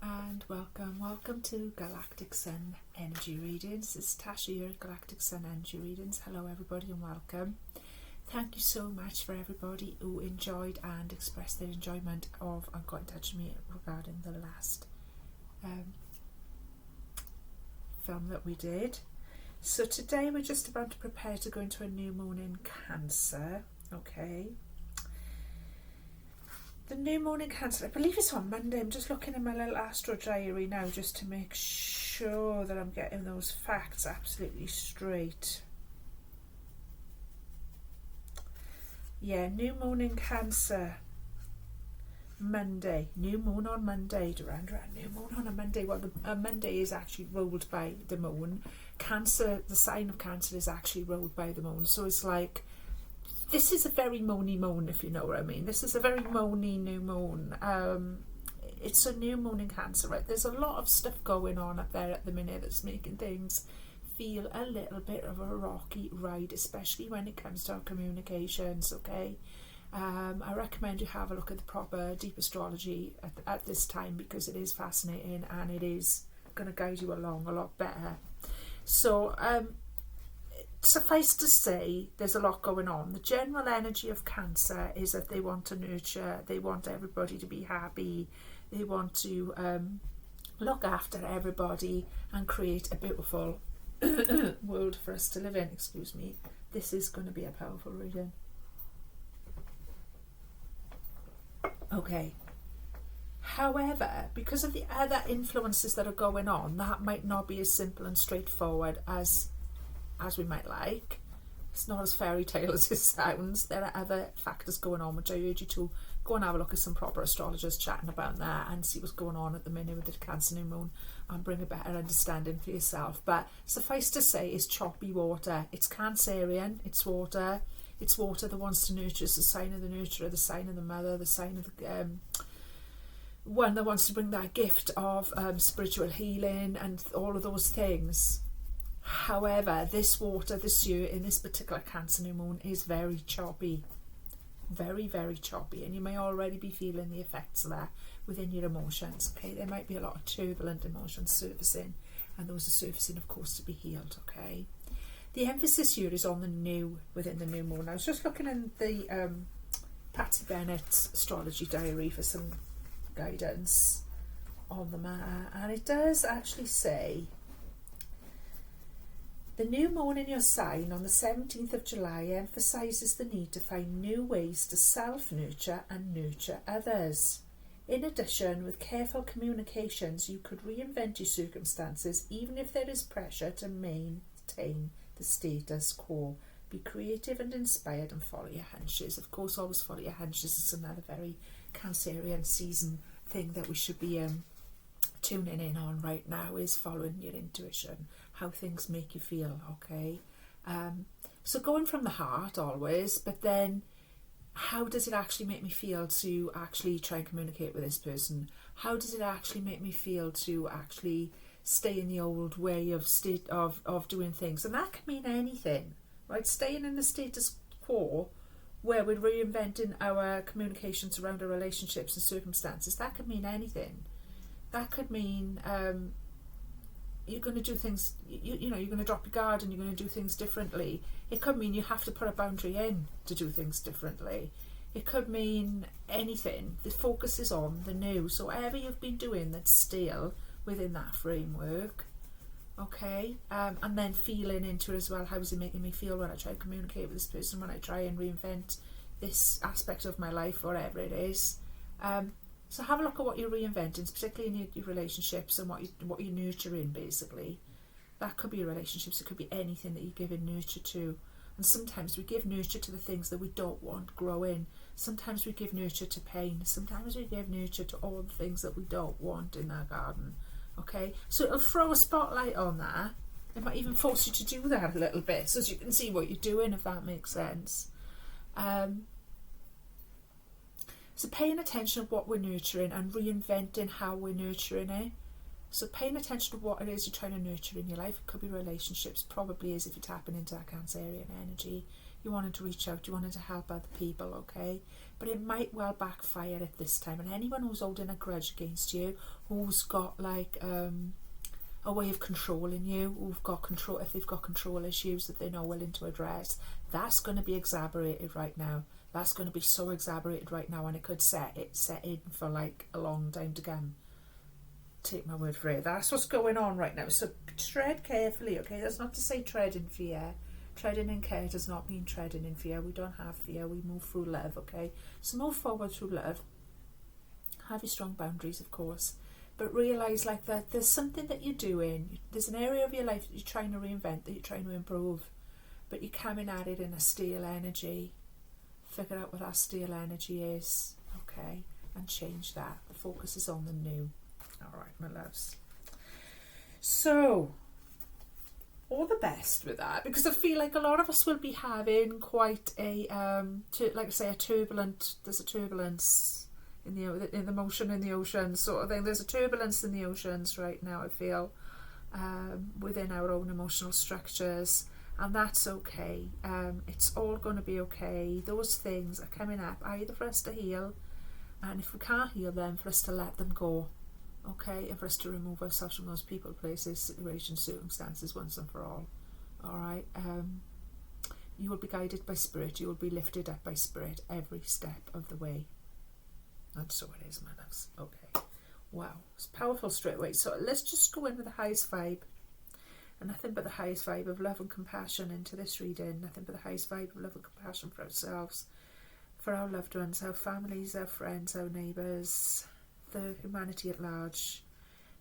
Hello and welcome to Galactic Sun Energy Readings. This is Tasha, your Galactic Sun Energy Readings. Hello everybody and welcome. Thank you so much for everybody who enjoyed and expressed their enjoyment of and got in touch with me regarding the last film that we did. So today we're just about to prepare to go into a new moon in Cancer. Okay. The new moon in Cancer, I believe it's on Monday. I'm just looking in my little astro diary now just to make sure that I'm getting those facts absolutely straight. Yeah, new moon in Cancer, Monday. New moon on Monday. Duran, new moon on a Monday. Well, a Monday is actually ruled by the moon. Cancer, the sign of Cancer is actually ruled by the moon. So it's like, this is a very moony moon, if you know what I mean. This is a very moony new moon. It's a new moon in Cancer, right? There's a lot of stuff going on up there at the minute that's making things feel a little bit of a rocky ride, especially when it comes to our communications, okay? I recommend you have a look at the proper deep astrology at this time, because it is fascinating and it is going to guide you along a lot better. So, suffice to say, there's a lot going on. The general energy of Cancer is that they want to nurture, they want everybody to be happy, they want to look after everybody and create a beautiful world for us to live in. Excuse me. This is going to be a powerful reading. Okay. However, because of the other influences that are going on, that might not be as simple and straightforward as we might like. It's not as fairy tale as it sounds. There are other factors going on, which I urge you to go and have a look at some proper astrologers chatting about that and see what's going on at the minute with the Cancer new moon and bring a better understanding for yourself. But suffice to say, it's choppy water. It's Cancerian, it's water. It's water that wants to nurture. It's the sign of the nurturer, the sign of the mother, the sign of the one that wants to bring that gift of spiritual healing and all of those things. However, this water this year in this particular Cancer new moon is very choppy. Very, very choppy. And you may already be feeling the effects of that within your emotions. Okay, there might be a lot of turbulent emotions surfacing. And those are surfacing, of course, to be healed. Okay. The emphasis here is on the new within the new moon. I was just looking in the Patsy Bennett's astrology diary for some guidance on the matter. And it does actually say, the new moon in your sign on the 17th of July emphasises the need to find new ways to self-nurture and nurture others. In addition, with careful communications, you could reinvent your circumstances even if there is pressure to maintain the status quo. Be creative and inspired and follow your hunches. Of course, always follow your hunches. It's another very Cancerian season thing that we should be tuning in on right now, is following your intuition, how things make you feel, okay? So going from the heart always, but then how does it actually make me feel to actually try and communicate with this person? How does it actually make me feel to actually stay in the old way of doing things? And that can mean anything, right? Staying in the status quo where we're reinventing our communications around our relationships and circumstances, that could mean anything. That could mean you're going to do things, you know, you're going to drop your guard and you're going to do things differently. It could mean you have to put a boundary in to do things differently. It could mean anything. The focus is on the new. So whatever you've been doing that's still within that framework, okay, and then feeling into it as well. How is it making me feel when I try to communicate with this person, when I try and reinvent this aspect of my life, whatever it is. So have a look at what you're reinventing, particularly in your relationships and what you're nurturing, basically. That could be your relationships. It could be anything that you're giving nurture to. And sometimes we give nurture to the things that we don't want growing. Sometimes we give nurture to pain. Sometimes we give nurture to all the things that we don't want in our garden. Okay? So it'll throw a spotlight on that. It might even force you to do that a little bit so as you can see what you're doing, if that makes sense. So paying attention to what we're nurturing and reinventing how we're nurturing it. So paying attention to what it is you're trying to nurture in your life. It could be relationships, probably is if you're tapping into that Cancerian energy. you wanted to reach out, you wanted to help other people, okay? But it might well backfire at this time. And anyone who's holding a grudge against you, who's got like a way of controlling you, who've got control, if they've got control issues that they're not willing to address, that's going to be exacerbated right now. That's going to be so exacerbated right now, and it could set in for like a long time to come. Take my word for it. That's what's going on right now. So tread carefully, okay? That's not to say tread in fear. Treading in care does not mean treading in fear. We don't have fear. We move through love, okay? So move forward through love. Have your strong boundaries, of course. But realise like that there's something that you're doing. There's an area of your life that you're trying to reinvent, that you're trying to improve. But you're coming at it in a steel energy. Figure out what that steel energy is, okay? And change that. The focus is on the new. All right, my loves. So, all the best with that, because I feel like a lot of us will be having quite a, like I say, there's a turbulence in the motion in the ocean sort of thing. There's a turbulence in the oceans right now, I feel, within our own emotional structures, and that's okay. It's all going to be okay. Those things are coming up, either for us to heal, and if we can't heal them, for us to let them go. Okay, and for us to remove ourselves from those people, places, situations, circumstances once and for all. Alright, you will be guided by spirit, you will be lifted up by spirit every step of the way. And so it is, my loves. Okay, wow, it's powerful straight away. So let's just go in with the highest vibe, and nothing but the highest vibe of love and compassion into this reading. Nothing but the highest vibe of love and compassion for ourselves, for our loved ones, our families, our friends, our neighbours, the humanity at large,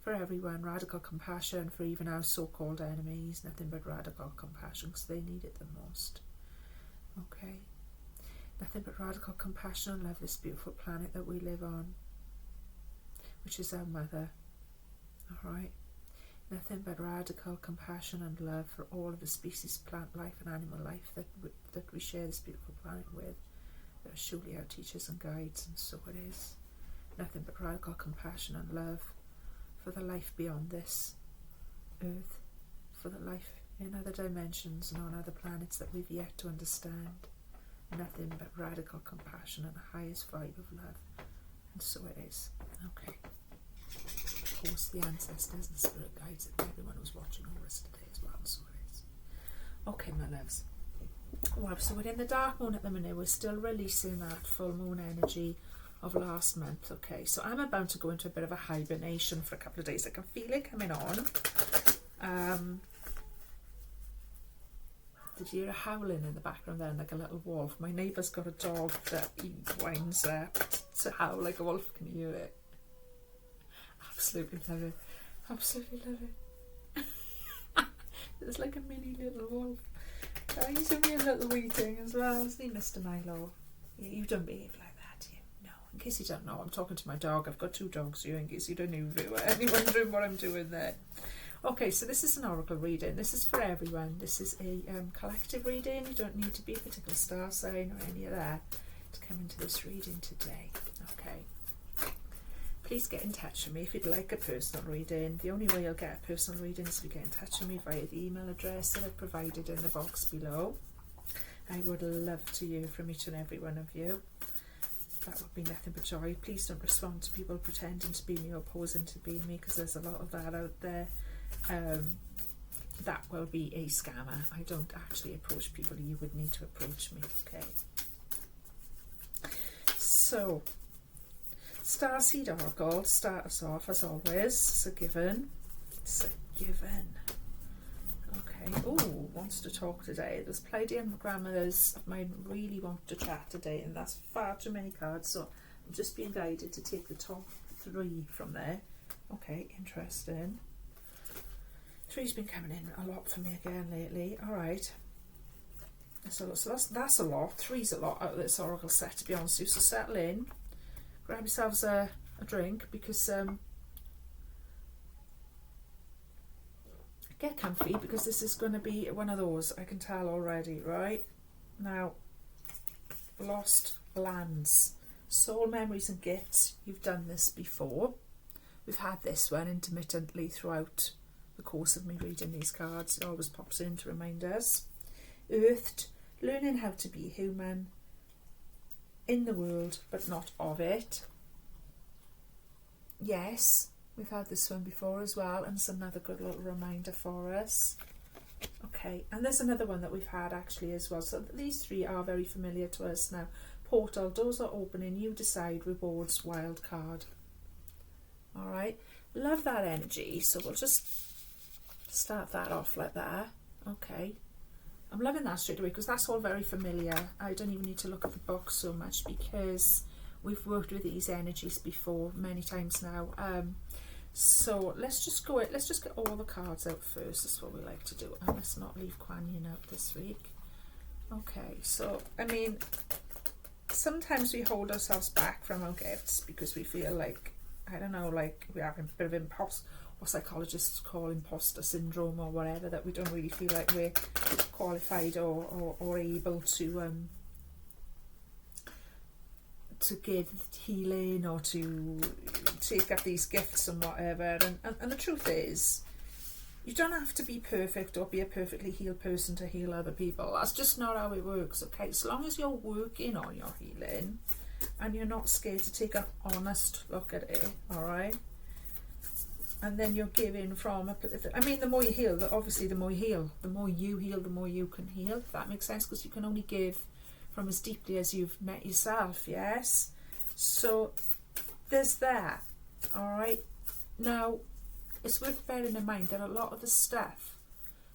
for everyone. Radical compassion for even our so-called enemies. Nothing but radical compassion, because they need it the most. Okay, nothing but radical compassion and love this beautiful planet that we live on, which is our mother. Alright, nothing but radical compassion and love for all of the species, plant life and animal life that we share this beautiful planet with. They are surely our teachers and guides, and so it is. Nothing but radical compassion and love for the life beyond this earth, for the life in other dimensions and on other planets that we've yet to understand. Nothing but radical compassion and the highest vibe of love, and so it is. Okay. Of course, the ancestors and spirit guides and everyone who's watching over us today as well, and so it is. Okay, my loves. Well, so we're in the dark moon at the minute. We're still releasing that full moon energy of last month. Okay, so I'm about to go into a bit of a hibernation for a couple of days. I can feel it coming on. Did you hear a howling in the background there, like a little wolf? My neighbour's got a dog that he winds up to howl like a wolf. Can you hear it? Absolutely love it. Absolutely love it. It's like a mini little wolf. Oh, he's only a little wee thing as well, isn't he, Mr. Milo? Yeah, you don't behave like that, do you? No. In case you don't know, I'm talking to my dog. I've got 2 dogs here, in case you don't know anyone wondering what I'm doing there. Okay, so this is an oracle reading. This is for everyone. This is a collective reading. You don't need to be a particular star sign or any of that to come into this reading today. Okay. Please get in touch with me if you'd like a personal reading. The only way you'll get a personal reading is if you get in touch with me via the email address that I've provided in the box below. I would love to hear from each and every one of you. That would be nothing but joy. Please don't respond to people pretending to be me or posing to be me, because there's a lot of that out there. That will be a scammer. I don't actually approach people. You would need to approach me. Okay. So, Starseed Oracle, start us off as always. It's a given. It's a given. Okay. Oh, wants to talk today. There's Pleiadian grandmothers of mine really want to chat today, and that's far too many cards, so I'm just being guided to take the top 3 from there. Okay, interesting. 3's been coming in a lot for me again lately. Alright. So that's a lot. 3's a lot out of this oracle set, to be honest with you. So settle in. Grab yourselves a drink, because get comfy, because this is going to be one of those, I can tell already, right? Now, lost lands, soul memories and gifts. You've done this before. We've had this one intermittently throughout the course of me reading these cards. It always pops in to remind us. Earthed, learning how to be human in the world but not of it. Yes, we've had this one before as well, and it's another good little reminder for us. Okay, and there's another one that we've had actually as well. So these three are very familiar to us now. Portal, doors are opening, you decide, rewards, wild card. All right, love that energy. So we'll just start that off like that. Okay, I'm loving that straight away because that's all very familiar. I don't even need to look at the box so much because we've worked with these energies before many times now. So let's just get all the cards out first. That's what we like to do, and let's not leave Kuan Yin out this week. Okay, so I mean, sometimes we hold ourselves back from our gifts because we feel like, I don't know, like we have a bit of what psychologists call imposter syndrome or whatever, that we don't really feel like we're qualified or able to give healing or to take up these gifts and whatever. And the truth is, you don't have to be perfect or be a perfectly healed person to heal other people. That's just not how it works, okay? As long as you're working on your healing and you're not scared to take an honest look at it, all right? And then you're giving from I mean, the more you heal, obviously the more you heal. The more you heal, the more you can heal. If that makes sense, because you can only give from as deeply as you've met yourself, yes? So there's that, all right? Now, it's worth bearing in mind that a lot of the stuff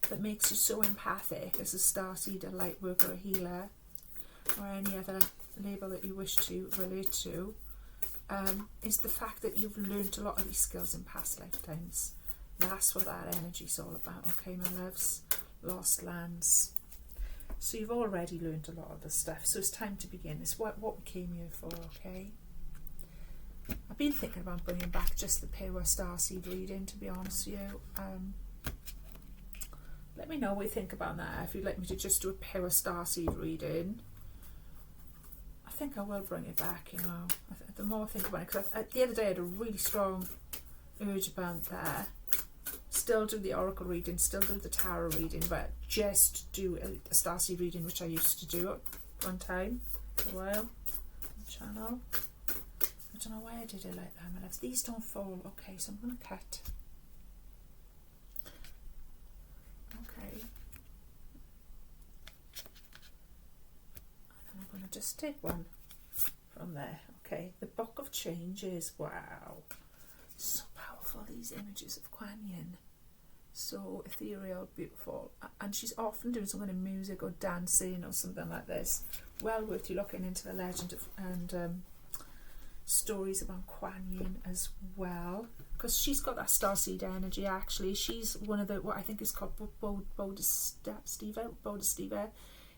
that makes you so empathic as a starseed, a light worker, a healer, or any other label that you wish to relate to, is the fact that you've learned a lot of these skills in past lifetimes. That's what that energy's all about, okay, my loves? Lost lands. So you've already learned a lot of the stuff, so it's time to begin. It's what we came here for, okay? I've been thinking about bringing back just the pure starseed reading, to be honest with you. Let me know what you think about that. If you'd like me to just do a pure starseed reading, I think I will bring it back, you know. The more I think about it, because the other day I had a really strong urge about that. Still do the oracle reading, still do the tarot reading, but just do a starseed reading, which I used to do at one time, for a while, on the channel. I don't know why I did it like that, my loves. These don't fall. Okay, so I'm going to cut. Okay. And I'm going to just take one from there. Okay, the Book of Changes. Wow. So powerful, these images of Kuan Yin. So ethereal, beautiful. And she's often doing some kind of music or dancing or something like this. Well worth you looking into the legend of, and stories about Kuan Yin as well, because she's got that starseed energy. Actually, she's one of the, what I think is called Bodhisattva.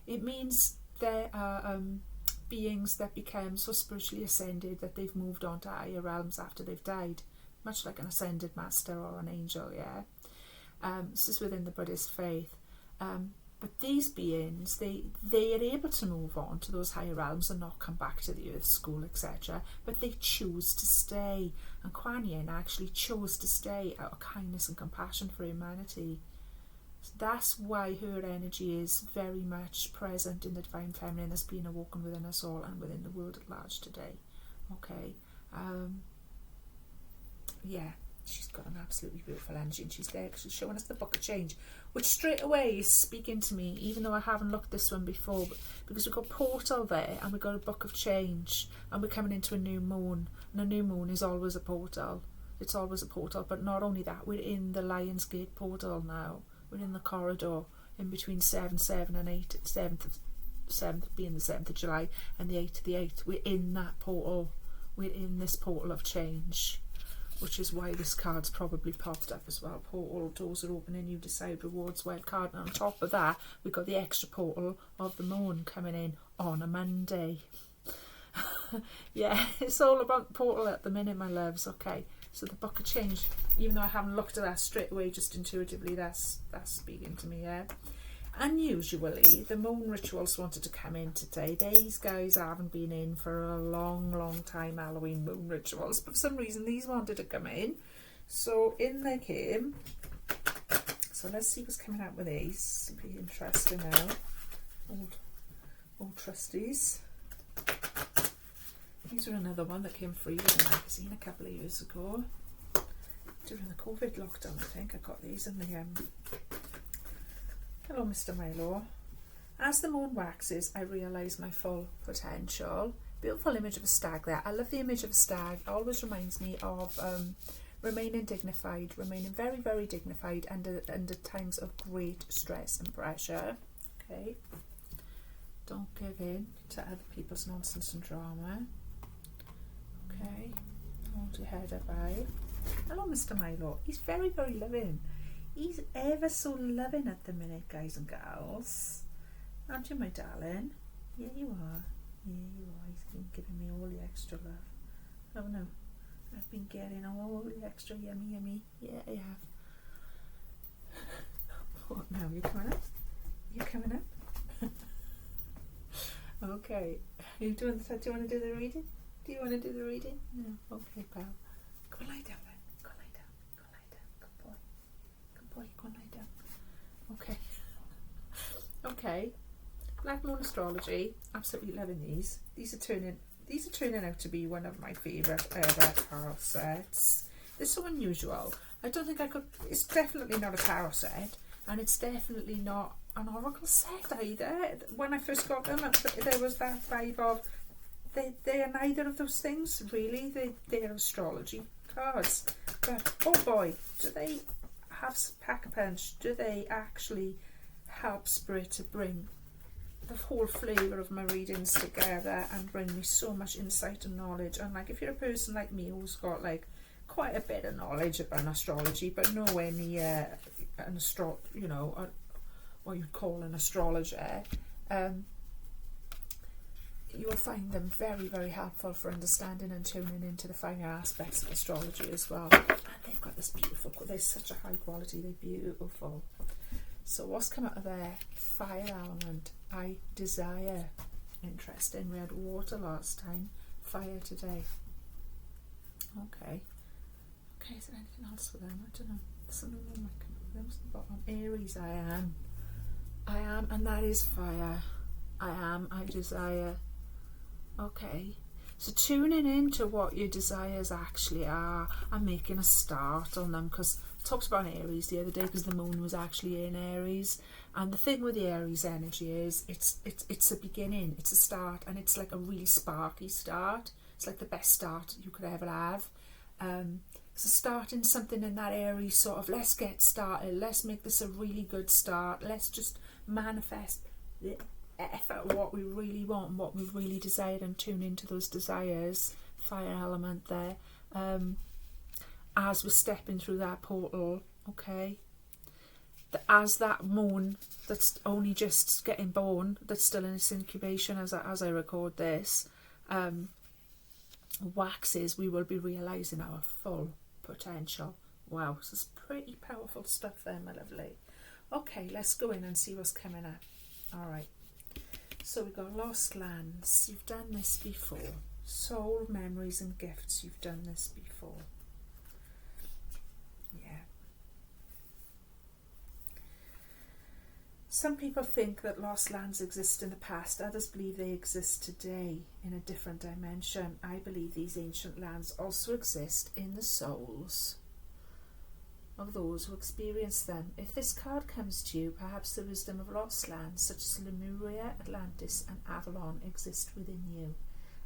It means there are beings that become so spiritually ascended that they've moved on to higher realms after they've died, much like an ascended master or an angel. Yeah, this is within the Buddhist faith. But these beings, they are able to move on to those higher realms and not come back to the earth school, etc. But they choose to stay. And Kuan Yin actually chose to stay out of kindness and compassion for humanity. So that's why her energy is very much present in the Divine Feminine that's being awoken within us all and within the world at large today. Okay. Yeah. She's got an absolutely beautiful energy, and she's there because she's showing us the Book of Change, which straight away is speaking to me, even though I haven't looked this one before, because we've got Portal there and we've got a Book of Change, and we're coming into a new moon, and a new moon is always a portal. It's always a portal, but not only that, we're in the Lion's Gate portal now. We're in the corridor in between 7/7 and 8, 7th being the 7th of July and the 8th of the 8th. We're in that portal. We're in this portal of change, which is why this card's probably popped up as well. Portal, doors are opening, you decide, rewards, wild card. And on top of that, we've got the extra portal of the moon coming in on a Monday. Yeah, it's all about portal at the minute, my loves. Okay, so the Book of Change, even though I haven't looked at that straight away, just intuitively, that's speaking to me, yeah. Unusually, the moon rituals wanted to come in today. These guys haven't been in for a long time, Halloween moon rituals, but for some reason these wanted to come in. So in they came. So let's see what's coming out with these. It'll be interesting now. Old old trusties. These are another one that came free with a magazine a couple of years ago. During the COVID lockdown, I think I got these in the hello Mr. Milo. As the moon waxes, I realise my full potential. Beautiful image of a stag there. I love the image of a stag. It always reminds me of remaining dignified, remaining very, very dignified under times of great stress and pressure. Okay. Don't give in to other people's nonsense and drama. Okay. Hold your head up high. Hello, Mr. Milo. He's very, very loving. He's ever so loving at the minute, guys and gals. Aren't you, my darling? Yeah, you are. Yeah, you are. He's been giving me all the extra love. Oh, no. I've been getting all the extra yummy. Yeah, I have. What now? You coming up? You coming up? Okay. Are you doing the, do you want to do the reading? Do you want to do the reading? No. Okay, pal. Go lie down then. Go lie down. Go lie down. Good boy. Good boy. Go lie down. Okay. Okay. Black Moon Astrology. Absolutely loving these. These are turning out to be one of my favourite ever tarot sets. They're so unusual. I don't think I could. It's definitely not a tarot set, and it's definitely not an oracle set either. When I first got them, there was that vibe of they are neither of those things really. They're astrology cards, but oh boy, do they have pack a punch? Do they actually help Spirit to bring the whole flavour of my readings together and bring me so much insight and knowledge? And like, if you're a person like me who's got like quite a bit of knowledge about astrology, but nowhere near an what you'd call an astrologer, you will find them very, very helpful for understanding and tuning into the finer aspects of astrology as well. And they've got this beautiful, they're such a high quality, they're beautiful. So what's come out of there? Fire element. I desire. Interesting. We had water last time. Fire today. Okay. Okay, is there anything else for them? I don't know. Something might come up with them at the bottom. Aries, I am, and that is fire. I desire. Okay. So tuning into what your desires actually are and making a start on them, because I talked about Aries the other day because the moon was actually in Aries, and the thing with the Aries energy is it's a beginning, it's a start, and it's like a really sparky start. It's like the best start you could ever have. So starting something in that Aries sort of, let's get started, let's make this a really good start, let's just manifest the effort, what we really want, what we've really desired, and tune into those desires. Fire element there. As we're stepping through that portal, okay, as that moon that's only just getting born, that's still in its incubation as I record this, waxes, we will be realising our full potential. Wow, this is pretty powerful stuff there, my lovely. Okay, let's go in and see what's coming up. Alright, so we've got Lost Lands. You've done this before. Soul, Memories and Gifts. You've done this before. Yeah. Some people think that lost lands exist in the past. Others believe they exist today in a different dimension. I believe these ancient lands also exist in the souls of those who experience them. If this card comes to you, perhaps the wisdom of lost lands such as Lemuria, Atlantis and Avalon exist within you.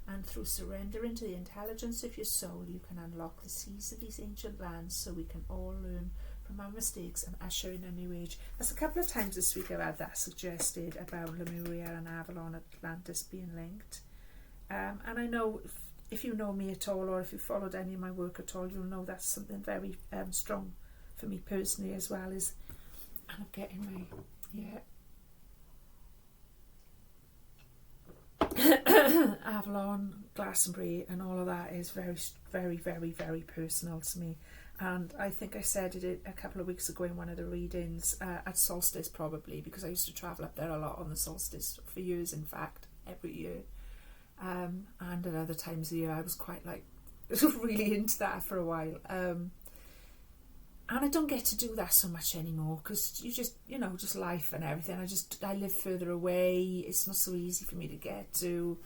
And through surrendering to the intelligence of your soul, you can unlock the seas of these ancient lands so we can all learn from our mistakes and usher in a new age. There's a couple of times this week I've had that suggested about Lemuria and Avalon, Atlantis being linked. And I know if you know me at all, or if you followed any of my work at all, you'll know that's something very strong for me personally as well. And I'm getting my, Avalon, Glastonbury and all of that is very, very, very, very personal to me. And I think I said it a couple of weeks ago in one of the readings, at solstice probably, because I used to travel up there a lot on the solstice, for years in fact, every year. And at other times of the year I was quite like really into that for a while. And I don't get to do that so much anymore because you just, just life and everything. I live further away. It's not so easy for me to get to.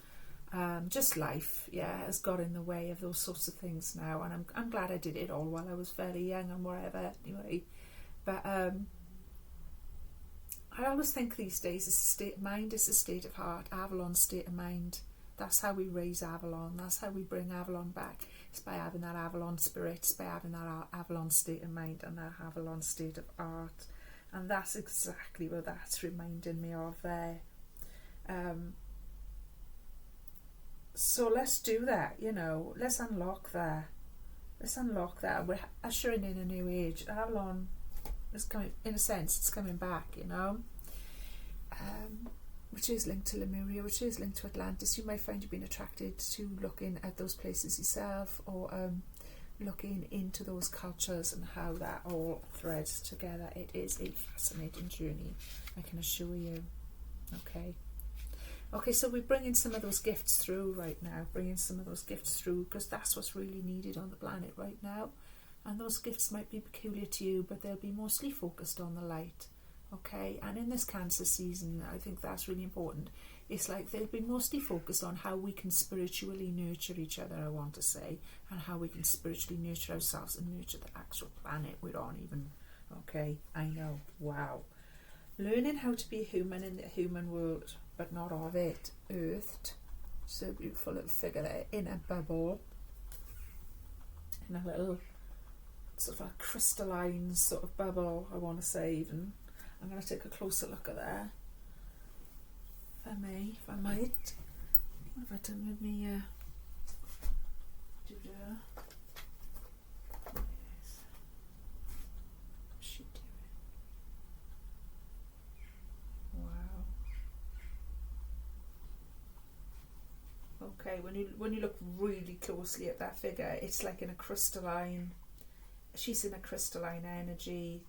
Just life, has got in the way of those sorts of things now. And I'm glad I did it all while I was fairly young and whatever, anyway. But I always think these days it's a state of mind, it's a state of heart. Avalon's state of mind. That's how we raise Avalon. That's how we bring Avalon back. It's by having that Avalon spirit. It's by having that Avalon state of mind and that Avalon state of art. And that's exactly what that's reminding me of there. So let's do that, Let's unlock that. We're ushering in a new age. Avalon is coming, in a sense, it's coming back, which is linked to Lemuria, which is linked to Atlantis. You might find you've been attracted to looking at those places yourself, or looking into those cultures and how that all threads together. It is a fascinating journey, I can assure you. Okay, so we're bringing some of those gifts through right now, because that's what's really needed on the planet right now. And those gifts might be peculiar to you, but they'll be mostly focused on the light. Okay, and in this Cancer season, I think that's really important. It's like they'll be mostly focused on how we can spiritually nurture each other, I want to say, and how we can spiritually nurture ourselves and nurture the actual planet we're on even. Okay, I know, wow. Learning how to be a human in the human world, but not of it. Earthed, so beautiful little figure there, in a bubble, in a little sort of a crystalline sort of bubble, I want to say even. I'm going to take a closer look at that, if I might. What have I done with me? Yes. What's she doing? Wow. Okay, when you look really closely at that figure, it's like in a crystalline. She's in a crystalline energy.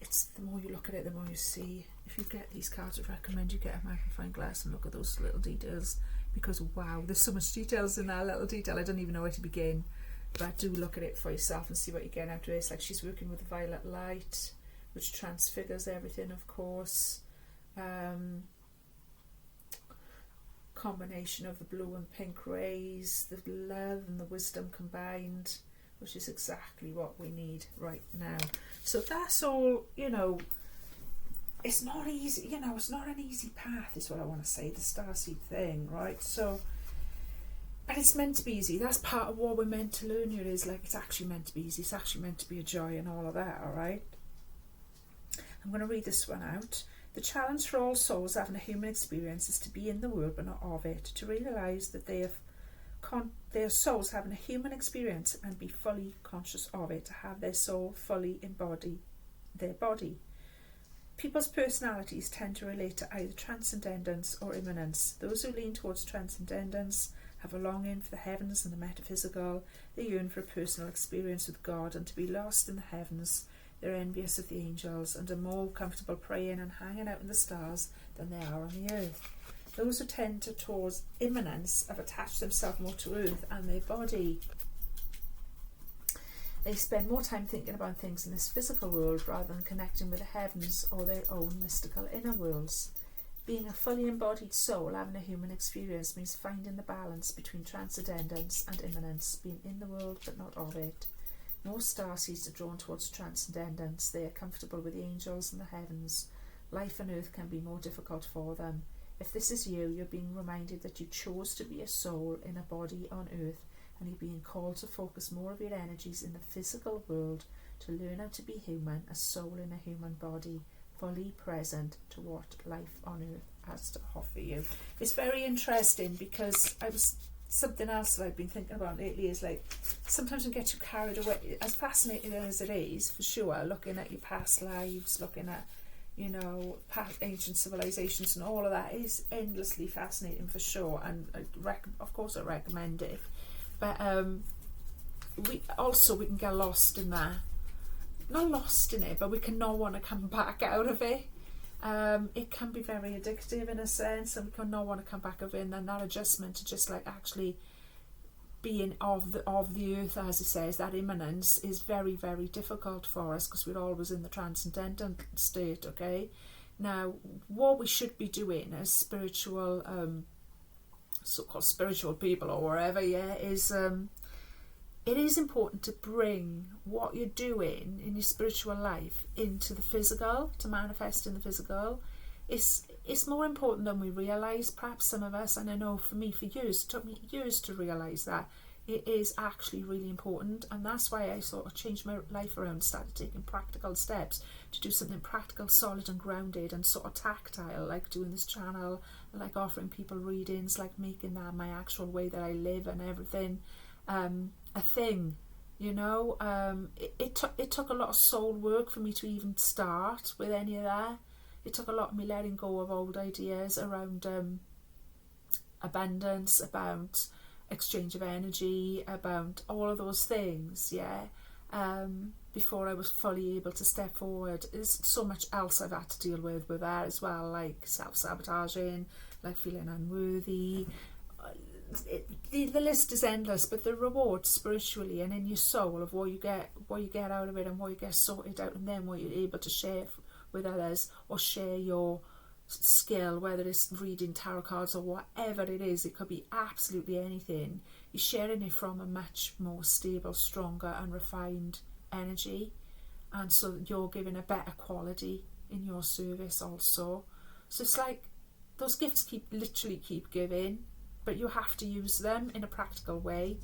It's the more you look at it, the more you see. If you get these cards, I'd recommend you get a magnifying glass and look at those little details, because wow, there's so much details in that little detail. I don't even know where to begin. But do look at it for yourself and see what you get out of it. It's like she's working with violet light, which transfigures everything, of course. Combination of the blue and pink rays, the love and the wisdom combined, which is exactly what we need right now. So that's all, it's not easy, it's not an easy path is what I want to say, the starseed thing, right? So, but it's meant to be easy. That's part of what we're meant to learn here, is like it's actually meant to be easy. It's actually meant to be a joy and all of that, all right? I'm going to read this one out. The challenge for all souls having a human experience is to be in the world but not of it, to realise that they are souls having a human experience and be fully conscious of it, to have their soul fully embody their body. People's personalities tend to relate to either transcendence or immanence. Those who lean towards transcendence have a longing for the heavens and the metaphysical. They yearn for a personal experience with God and to be lost in the heavens. They're envious of the angels and are more comfortable praying and hanging out in the stars than they are on the earth. Those who tend towards immanence have attached themselves more to earth and their body. They spend more time thinking about things in this physical world rather than connecting with the heavens or their own mystical inner worlds. Being a fully embodied soul having a human experience means finding the balance between transcendence and immanence, being in the world but not of it. Most starseeds are drawn towards transcendence. They are comfortable with the angels and the heavens. Life on earth can be more difficult for them. If this is you, you're being reminded that you chose to be a soul in a body on earth, and you're being called to focus more of your energies in the physical world to learn how to be human, a soul in a human body, fully present to what life on earth has to offer you. It's very interesting because something else that I've been thinking about lately is like sometimes we get too carried away, as fascinating as it is for sure, looking at your past lives, looking at past ancient civilizations and all of that is endlessly fascinating for sure, and of course I recommend it, but we can get lost in that, not lost in it, but we can not want to come back out of it. It can be very addictive in a sense, and we can not want to come back of it, and then that adjustment to just like actually being of the earth, as it says, that immanence is very, very difficult for us because we're always in the transcendental state, okay? Now, what we should be doing as spiritual, so-called spiritual people or wherever, is it is important to bring what you're doing in your spiritual life into the physical, to manifest in the physical. It's more important than we realise, perhaps some of us, and I know for me, for years, it took me years to realise that it is actually really important, and that's why I sort of changed my life around, started taking practical steps to do something practical, solid and grounded and sort of tactile, like doing this channel, like offering people readings, like making that my actual way that I live and everything a thing, you know. It took a lot of soul work for me to even start with any of that. It took a lot of me letting go of old ideas around abundance, about exchange of energy, about all of those things, before I was fully able to step forward. There's so much else I've had to deal with that as well, like self-sabotaging, like feeling unworthy. The list is endless, but the reward spiritually and in your soul of what you get out of it, and what you get sorted out, and then what you're able to share with others, or share your skill, whether it's reading tarot cards or whatever it is. It could be absolutely anything. You're sharing it from a much more stable, stronger and refined energy, and so you're giving a better quality in your service also. So it's like those gifts literally keep giving, but you have to use them in a practical way.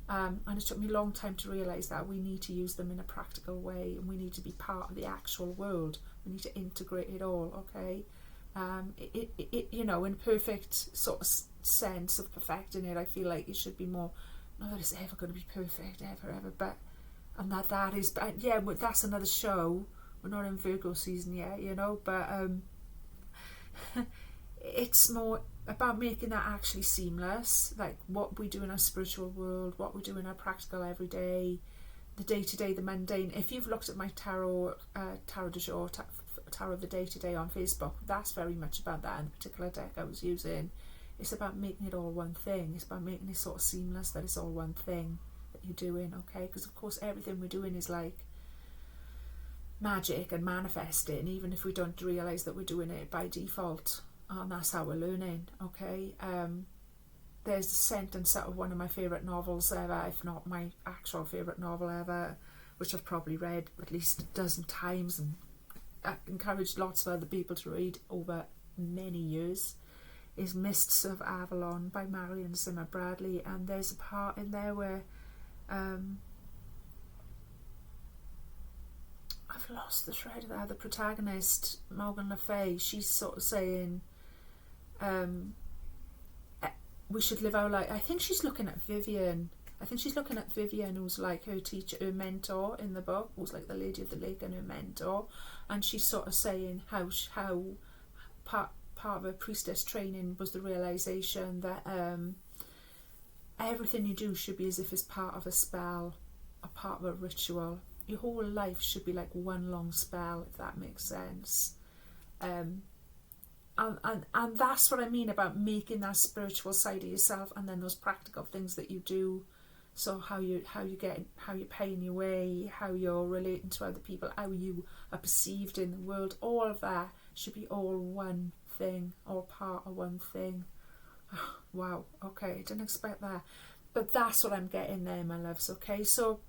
And it took me a long time to realise that we need to use them in a practical way, and we need to be part of the actual world. We need to integrate it all, okay? You know, in perfect sort of sense of perfecting it, I feel like it should be more, not that it's ever going to be perfect, ever, but, and that is, but yeah, that's another show. We're not in Virgo season yet, you know, but it's more about making that actually seamless, like what we do in our spiritual world, what we do in our practical everyday, the day-to-day, the mundane. If you've looked at my tarot du jour, tarot of the day-to-day on Facebook, that's very much about that. In the particular deck I was using, it's about making it all one thing. It's about making it sort of seamless, that it's all one thing that you're doing, okay? Because of course everything we're doing is like magic and manifesting, even if we don't realise that we're doing it by default. And that's how we're learning, okay? There's a sentence out of one of my favourite novels ever, if not my actual favourite novel ever, which I've probably read at least a dozen times and encouraged lots of other people to read over many years, is Mists of Avalon by Marion Zimmer Bradley. And there's a part in there where I've lost the thread of that. The protagonist, Morgan Le Fay, she's sort of saying, we should live our life. I think she's looking at Vivian. Who's like her teacher, her mentor in the book, who's like the Lady of the Lake and her mentor. And she's sort of saying how part of her priestess training was the realisation that everything you do should be as if it's part of a spell, a part of a ritual. Your whole life should be like one long spell, if that makes sense. And that's what I mean about making that spiritual side of yourself, and then those practical things that you do. So how you're paying your way, how you're relating to other people, how you are perceived in the world, all of that should be all one thing, all part of one thing. Wow, okay, I didn't expect that. But that's what I'm getting there, my loves, okay? So,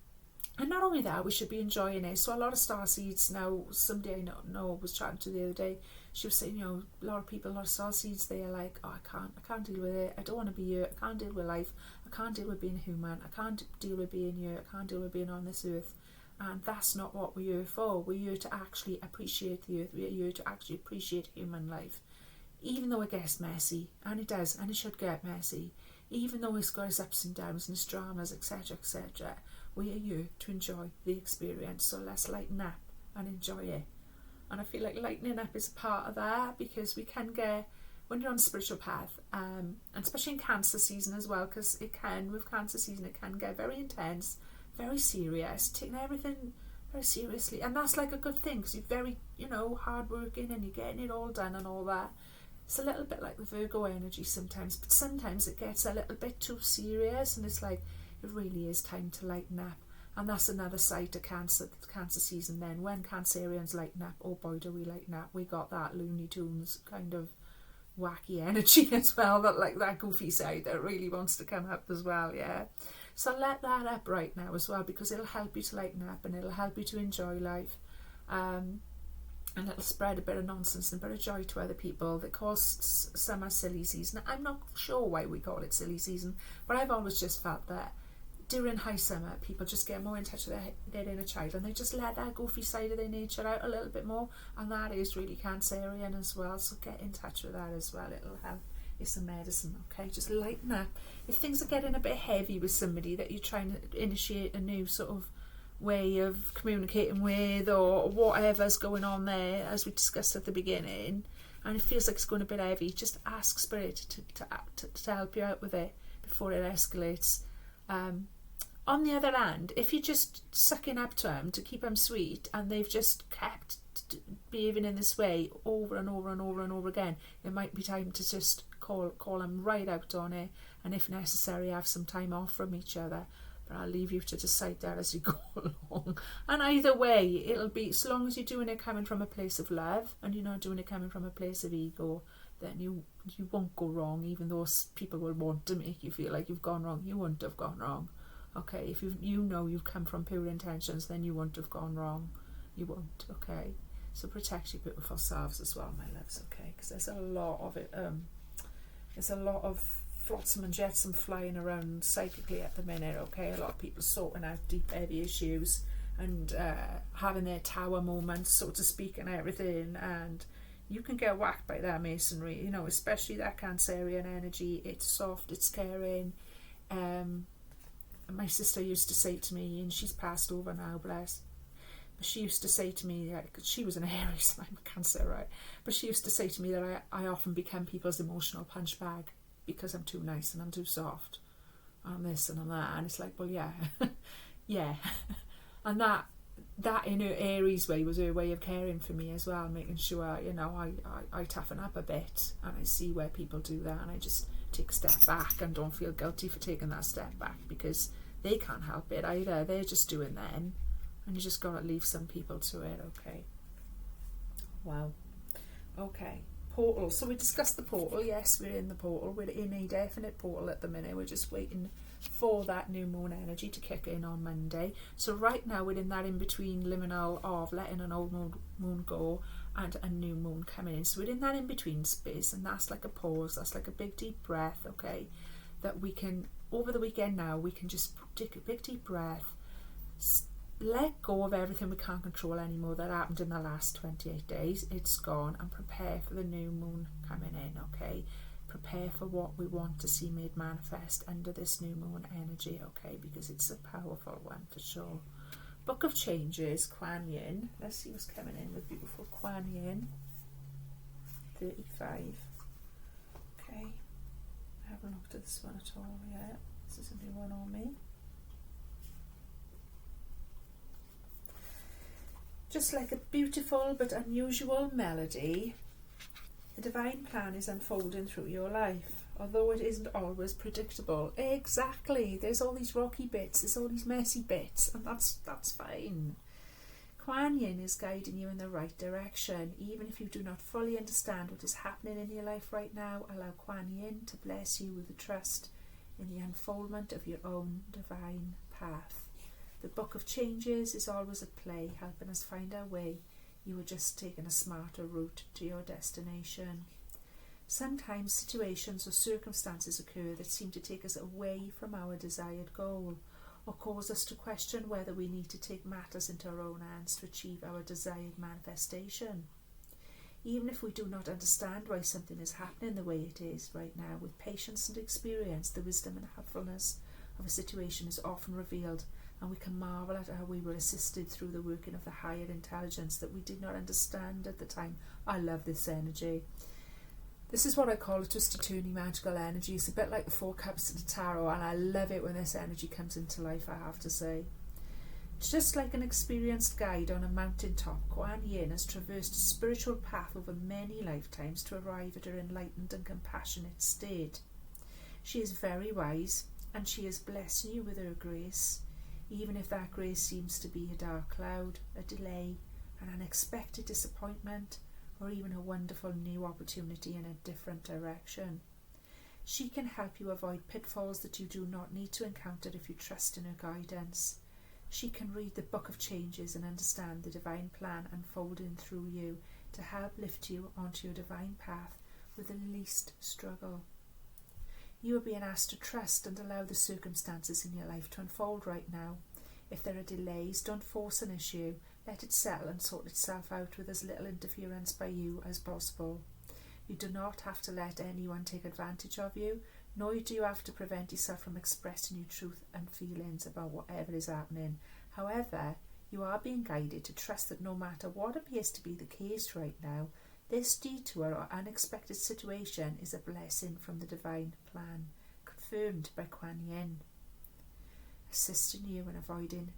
and not only that, we should be enjoying it. So a lot of starseeds now, somebody I know was chatting to the other day, she was saying, you know, a lot of starseeds, they are like, oh, I can't deal with it, I don't want to be here, I can't deal with life, I can't deal with being human, I can't deal with being here, I can't deal with being on this earth. And that's not what we're here for. We're here to actually appreciate the earth, we're here to actually appreciate human life. Even though it gets messy, and it does, and it should get messy, even though it's got its ups and downs and its dramas, etc., etc., we are here to enjoy the experience. So let's lighten up and enjoy it. And I feel like lightening up is a part of that, because we can get, when you're on a spiritual path, and especially in Cancer season as well, because with Cancer season, it can get very intense, very serious, taking everything very seriously. And that's like a good thing, because you're very, hard working and you're getting it all done and all that. It's a little bit like the Virgo energy sometimes, but sometimes it gets a little bit too serious, and it's like it really is time to lighten up. And that's another side to Cancer season then. When Cancerians lighten up, oh boy do we lighten up. We got that Looney Tunes kind of wacky energy as well, that goofy side that really wants to come up as well, yeah. So let that up right now as well, because it'll help you to lighten up and it'll help you to enjoy life. And it'll spread a bit of nonsense and a bit of joy to other people that calls summer silly season. I'm not sure why we call it silly season, but I've always just felt that during high summer, people just get more in touch with their inner child, and they just let that goofy side of their nature out a little bit more, and that is really Cancerian as well, so get in touch with that as well. It'll help. It's a medicine, okay? Just lighten up. If things are getting a bit heavy with somebody that you're trying to initiate a new sort of way of communicating with, or whatever's going on there, as we discussed at the beginning, and it feels like it's going a bit heavy, just ask Spirit to help you out with it before it escalates. On the other hand, if you're just sucking up to them to keep them sweet, and they've just kept behaving in this way over and over and over and over again, it might be time to just call them right out on it, and if necessary have some time off from each other. But I'll leave you to decide that as you go along. And either way, it'll be, so long as you're doing it coming from a place of love and you're not doing it coming from a place of ego, then you won't go wrong. Even though people will want to make you feel like you've gone wrong, you wouldn't have gone wrong. Okay, if you know you've come from pure intentions, then you won't have gone wrong. You won't, okay? So protect your beautiful selves as well, my loves, okay? Because there's a lot of it, there's a lot of flotsam and jetsam flying around psychically at the minute, okay? A lot of people sorting out deep, heavy issues and having their tower moments, so to speak, and everything, and you can get whacked by that masonry, you know, especially that Cancerian energy. It's soft, it's caring. My sister used to say to me, and she's passed over now, bless, but she used to say to me, because she was an Aries, I'm a Cancer, right? But she used to say to me that I often become people's emotional punch bag because I'm too nice and I'm too soft. I'm this and I'm that. And it's like, well, yeah, yeah. And that in her Aries way was her way of caring for me as well, making sure, you know, I toughen up a bit, and I see where people do that, and I just take a step back and don't feel guilty for taking that step back, because they can't help it either. They're just doing them, and you just gotta leave some people to it, okay? Wow. Okay. Portal. So we discussed the portal. Yes, we're in the portal. We're in a definite portal at the minute. We're just waiting for that new moon energy to kick in on Monday. So right now we're in that in-between liminal of letting an old moon go and a new moon coming in. So we're in that in-between space, and that's like a pause. That's like a big deep breath, okay? That we can, over the weekend now, we can just take a big deep breath, let go of everything we can't control anymore that happened in the last 28 days. It's gone, and prepare for the new moon coming in, okay? Prepare for what we want to see made manifest under this new moon energy, okay? Because it's a powerful one for sure. Book of Changes, Kuan Yin. Let's see what's coming in with beautiful Kuan Yin. 35. Okay. I haven't looked at this one at all yet. This is a new one on me. Just like a beautiful but unusual melody, the divine plan is unfolding through your life, although it isn't always predictable. Exactly. There's all these rocky bits, there's all these messy bits, and that's fine. Kuan Yin is guiding you in the right direction. Even if you do not fully understand what is happening in your life right now, allow Kuan Yin to bless you with the trust in the unfoldment of your own divine path. The Book of Changes is always at play, helping us find our way. You are just taking a smarter route to your destination. Sometimes situations or circumstances occur that seem to take us away from our desired goal, or cause us to question whether we need to take matters into our own hands to achieve our desired manifestation. Even if we do not understand why something is happening the way it is right now, with patience and experience, the wisdom and helpfulness of a situation is often revealed, and we can marvel at how we were assisted through the working of the higher intelligence that we did not understand at the time. I love this energy. This is what I call a twisty-turny magical energy. It's a bit like the Four Cups of the Tarot, and I love it when this energy comes into life, I have to say. Just like an experienced guide on a mountain top, Kuan Yin has traversed a spiritual path over many lifetimes to arrive at her enlightened and compassionate state. She is very wise, and she is blessing you with her grace, even if that grace seems to be a dark cloud, a delay, an unexpected disappointment, or even a wonderful new opportunity in a different direction. She can help you avoid pitfalls that you do not need to encounter if you trust in her guidance. She can read the book of changes and understand the divine plan unfolding through you to help lift you onto your divine path with the least struggle. You are being asked to trust and allow the circumstances in your life to unfold right now. If there are delays, don't force an issue. Let it settle and sort itself out with as little interference by you as possible. You do not have to let anyone take advantage of you, nor do you have to prevent yourself from expressing your truth and feelings about whatever is happening. However, you are being guided to trust that no matter what appears to be the case right now, this detour or unexpected situation is a blessing from the divine plan, confirmed by Kuan Yin, assisting you in avoiding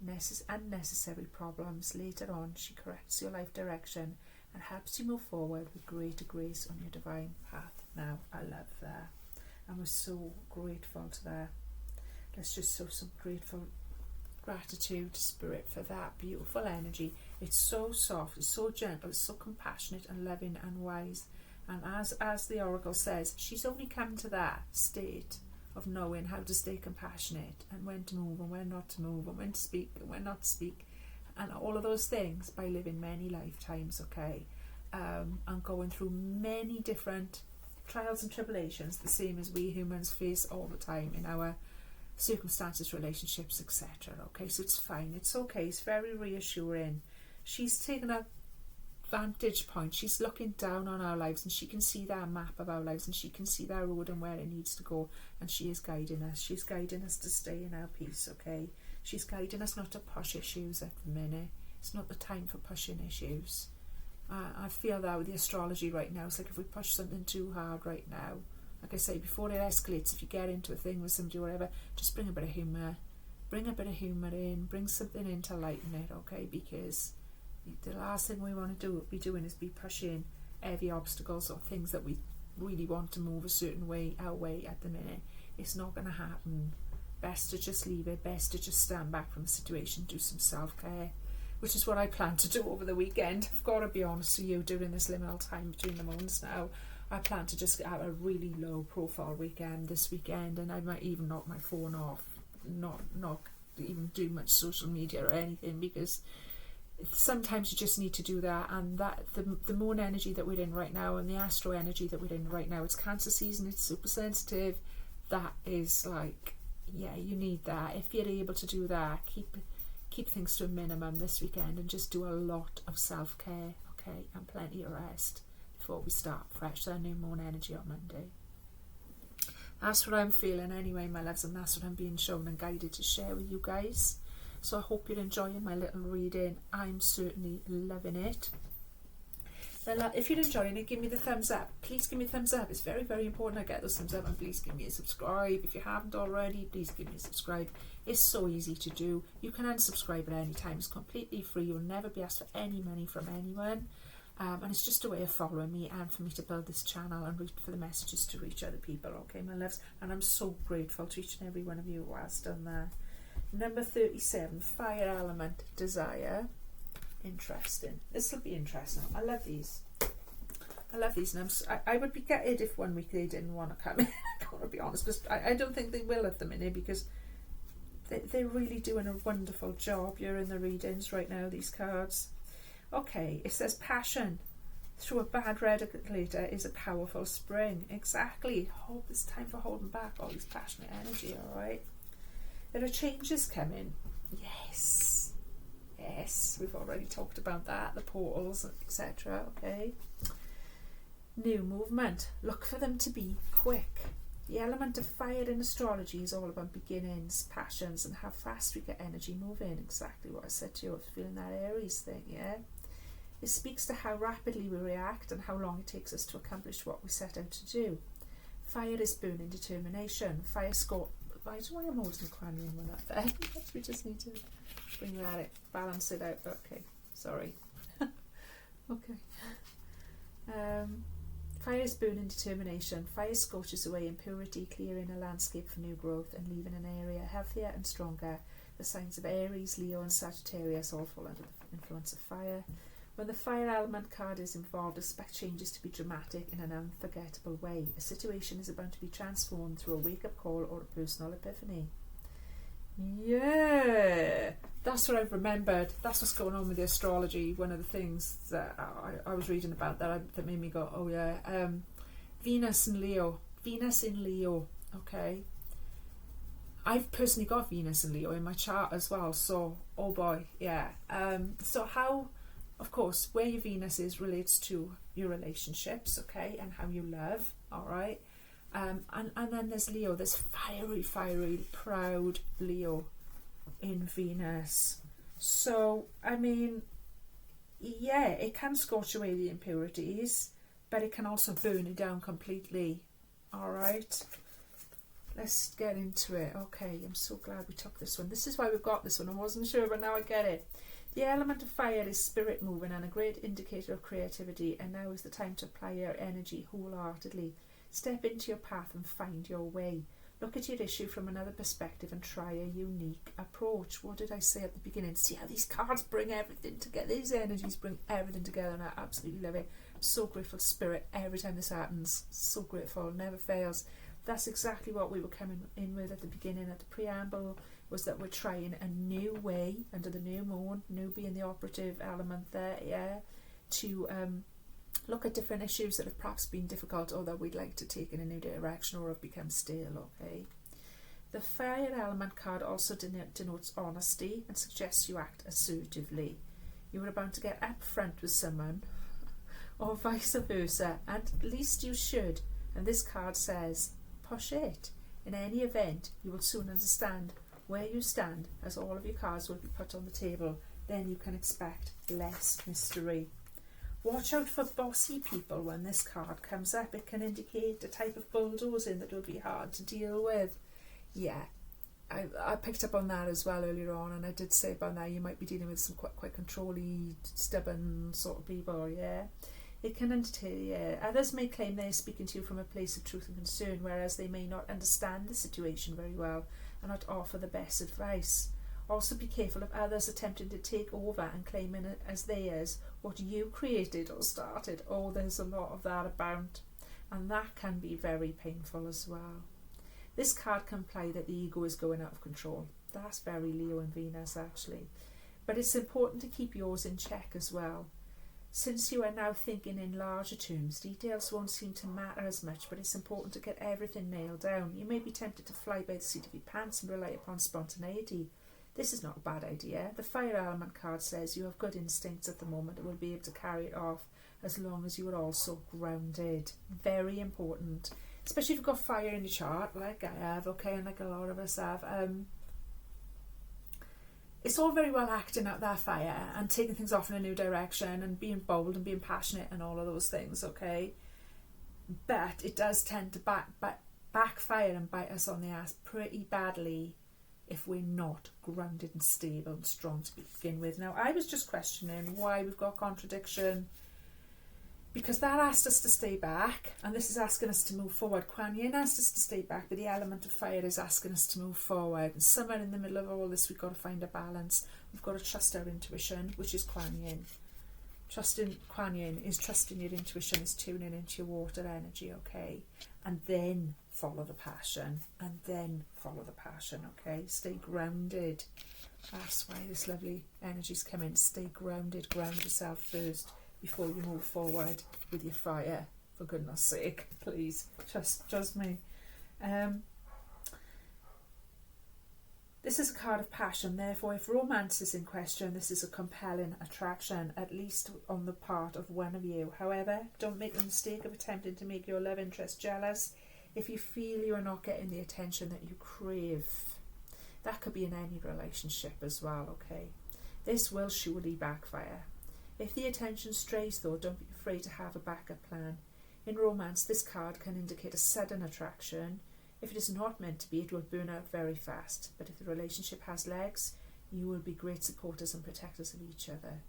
unnecessary problems. Later on, she corrects your life direction and helps you move forward with greater grace on your divine path. Now, I love that, and we're so grateful to that. Let's just show some grateful gratitude to Spirit for that beautiful energy. It's so soft, it's so gentle, it's so compassionate and loving and wise. And as the Oracle says, she's only come to that state of knowing how to stay compassionate and when to move and when not to move and when to speak and when not to speak, and all of those things by living many lifetimes, okay, and going through many different trials and tribulations, the same as we humans face all the time in our circumstances, relationships, etc. Okay, so it's fine, it's okay, it's very reassuring. She's taken a vantage point, she's looking down on our lives, and she can see that map of our lives, and she can see that road and where it needs to go, and she is guiding us. She's guiding us to stay in our peace, okay? She's guiding us not to push issues at the minute. It's not the time for pushing issues. I feel that with the astrology right now, it's like if we push something too hard right now, like I say, before it escalates, if you get into a thing with somebody or whatever, just bring a bit of humour. Bring a bit of humour in, bring something in to lighten it, okay? Because the last thing we want to be doing is be pushing heavy obstacles or things that we really want to move a certain way, our way at the minute. It's not going to happen. Best to just leave it, best to just stand back from the situation, do some self-care, which is what I plan to do over the weekend. I've got to be honest with you, during this liminal time between the moons now, I plan to just have a really low profile weekend this weekend, and I might even knock my phone off, not even do much social media or anything, because sometimes you just need to do that. And that the moon energy that we're in right now and the astro energy that we're in right now, it's Cancer season, it's super sensitive. That is like, yeah, you need that. If you're able to do that, keep things to a minimum this weekend and just do a lot of self-care, okay, and plenty of rest before we start fresh. So new moon energy on Monday. That's what I'm feeling anyway, my loves, and that's what I'm being shown and guided to share with you guys. So I hope you're enjoying my little reading. I'm certainly loving it. Then, if you're enjoying it, give me the thumbs up. Please give me a thumbs up. It's very, very important I get those thumbs up, and please give me a subscribe. If you haven't already, please give me a subscribe. It's so easy to do. You can unsubscribe at any time. It's completely free. You'll never be asked for any money from anyone. And it's just a way of following me and for me to build this channel and for the messages to reach other people, okay, my loves? And I'm so grateful to each and every one of you who has done that. Number 37, Fire Element, Desire. Interesting. This will be interesting. I love these. I love these. And I would be gutted if one week they didn't want to come in. I gotta be honest, because I don't think they will at the minute, because they're really doing a wonderful job. You're in the readings right now, these cards. Okay, it says passion through a bad regulator is a powerful spring. Exactly. Hope it's time for holding back all this passionate energy, alright? There are changes coming. Yes. Yes, we've already talked about that, the portals, etc. Okay. New movement. Look for them to be quick. The element of fire in astrology is all about beginnings, passions, and how fast we get energy moving. Exactly what I said to you. I was feeling that Aries thing, yeah? It speaks to how rapidly we react and how long it takes us to accomplish what we set out to do. Fire is burning determination. Fire score. I don't know why I'm holding the Kuan Yin one up there. We just need to bring that in, balance it out. Okay, sorry. Okay. Fire is burning determination. Fire scorches away impurity, clearing a landscape for new growth and leaving an area healthier and stronger. The signs of Aries, Leo and Sagittarius all fall under the influence of fire. When the fire element card is involved, expect changes to be dramatic in an unforgettable way. A situation is about to be transformed through a wake-up call or a personal epiphany. Yeah, that's what I've remembered. That's what's going on with the astrology. One of the things that I was reading about that made me go, oh yeah, Venus in Leo. Okay, I've personally got Venus in Leo in my chart as well, so oh boy, yeah. So how, of course, where your Venus is relates to your relationships, okay, and how you love, all right. And then there's Leo, there's fiery, proud Leo in Venus. So, I mean, yeah, it can scorch away the impurities, but it can also burn it down completely. All right, let's get into it. Okay, I'm so glad we took this one. This is why we've got this one. I wasn't sure, but now I get it. The element of fire is spirit moving and a great indicator of creativity, and now is the time to apply your energy wholeheartedly. Step into your path and find your way. Look at your issue from another perspective and try a unique approach. What did I say at the beginning? See how these cards bring everything together. These energies bring everything together, and I absolutely love it. I'm so grateful to Spirit every time this happens. So grateful, never fails. That's exactly what we were coming in with at the beginning, at the preamble, was that we're trying a new way under the new moon, new being the operative element there, yeah, to look at different issues that have perhaps been difficult or that we'd like to take in a new direction or have become stale, okay? The fire element card also denotes honesty and suggests you act assertively. You are about to get up front with someone or vice versa, and at least you should. And this card says, push it. In any event, you will soon understand where you stand, as all of your cards will be put on the table. Then you can expect less mystery. Watch out for bossy people when this card comes up. It can indicate a type of bulldozing that will be hard to deal with. Yeah, I picked up on that as well earlier on, and I did say about now you might be dealing with some quite controlly, stubborn sort of people, yeah. It can indicate, yeah. Others may claim they are speaking to you from a place of truth and concern, whereas they may not understand the situation very well and not offer the best advice. Also be careful of others attempting to take over and claiming it as theirs, what you created or started. Oh, there's a lot of that about, and that can be very painful as well. This card can imply that the ego is going out of control. That's very Leo and Venus actually. But it's important to keep yours in check as well. Since you are now thinking in larger terms, details won't seem to matter as much, but it's important to get everything nailed down. You may be tempted to fly by the seat of your pants and rely upon spontaneity. This is not a bad idea. The fire element card says you have good instincts at the moment and will be able to carry it off as long as you are also grounded. Very important. Especially if you've got fire in your chart, like I have, okay, and like a lot of us have. It's all very well acting out that fire and taking things off in a new direction and being bold and being passionate and all of those things, okay? But it does tend to backfire and bite us on the ass pretty badly if we're not grounded and stable and strong to begin with. Now, I was just questioning why we've got contradiction, because that asked us to stay back, and this is asking us to move forward. Kuan Yin asked us to stay back, but the element of fire is asking us to move forward. And somewhere in the middle of all this, we've got to find a balance. We've got to trust our intuition, which is Kuan Yin. Trusting Kuan Yin is trusting your intuition, is tuning into your water energy, okay? And then follow the passion, and then follow the passion, okay? Stay grounded. That's why this lovely energy's come in. Stay grounded, ground yourself first before you move forward with your fire. For goodness sake, please, trust me. This is a card of passion, therefore if romance is in question, this is a compelling attraction, at least on the part of one of you. However, don't make the mistake of attempting to make your love interest jealous if you feel you are not getting the attention that you crave. That could be in any relationship as well, okay? This will surely backfire. If the attention strays though, don't be afraid to have a backup plan. In romance, this card can indicate a sudden attraction. If it is not meant to be, it will burn out very fast. But if the relationship has legs, You will be great supporters and protectors of each other.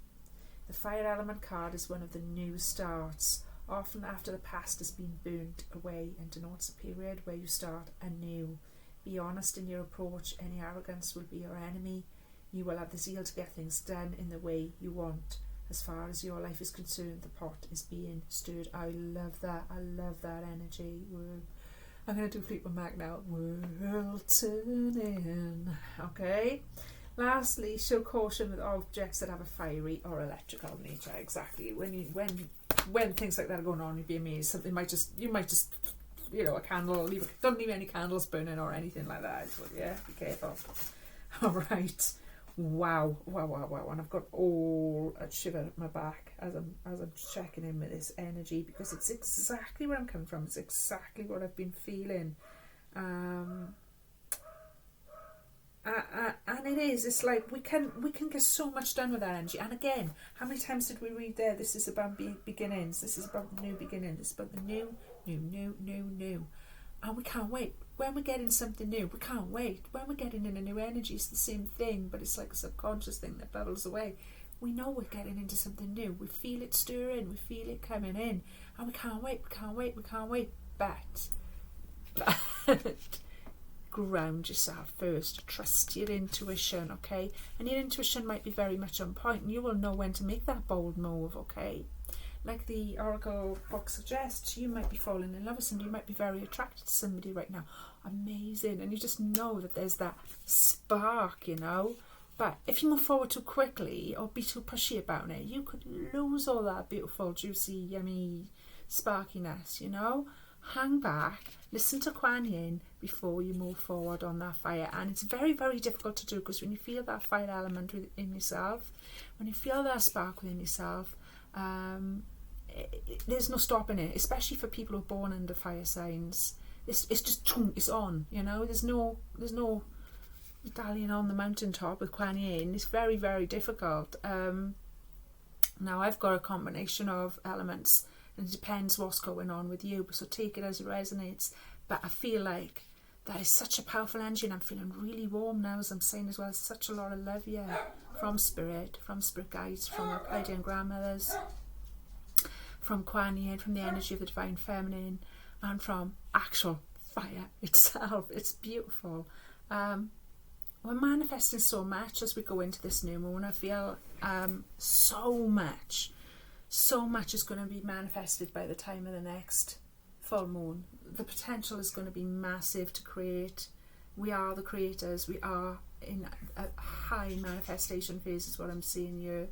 The fire element card is one of the new starts, often after the past has been burnt away, and denotes a period where you start anew. Be honest in your approach. Any arrogance will be your enemy. You will have the zeal to get things done in the way you want. As far as your life is concerned, the pot is being stirred. I love that. I love that energy. I'm going to do Fleetwood Mac now. World turning. Okay. Lastly, show caution with objects that have a fiery or electrical nature. Exactly. When things like that are going on, you'd be amazed. Something you might just, a candle, don't leave any candles burning or anything like that. But yeah, be careful. All right. Wow. And I've got all a shiver at my back as I'm checking in with this energy, because it's exactly where I'm coming from. It's exactly what I've been feeling. And it's like we can get so much done with that energy. And again, how many times did we read there? This is about beginnings. This is about the new beginning. This is about the new. And we can't wait. When we're getting something new, we can't wait. When we're getting in a new energy, it's the same thing, but it's like a subconscious thing that bubbles away. We know we're getting into something new. We feel it stirring. We feel it coming in. And we can't wait. But ground yourself first. Trust your intuition, okay? And your intuition might be very much on point, and you will know when to make that bold move, okay? Like the Oracle book suggests, you might be falling in love with somebody, you might be very attracted to somebody right now. Amazing. And you just know that there's that spark, But if you move forward too quickly or be too pushy about it, you could lose all that beautiful, juicy, yummy sparkiness, Hang back, listen to Kuan Yin before you move forward on that fire. And it's very, very difficult to do, because when you feel that fire element within yourself, when you feel that spark within yourself, there's no stopping it, especially for people who are born under fire signs. It's just, it's on, there's no dallying on the mountaintop with Kuan Yin. It's very, very difficult. Now I've got a combination of elements, and it depends what's going on with you, so take it as it resonates. But I feel like that is such a powerful energy, and I'm feeling really warm now, as I'm saying as well. Such a lot of love here from spirit guides, from our Pleiadian grandmothers, from Kuan Yin, from the energy of the divine feminine, and from actual fire itself. It's beautiful. We're manifesting so much as we go into this new moon. I feel so much is going to be manifested by the time of the next full moon. The potential is going to be massive to create. We are the creators. We are in a high manifestation phase, is what I'm seeing here.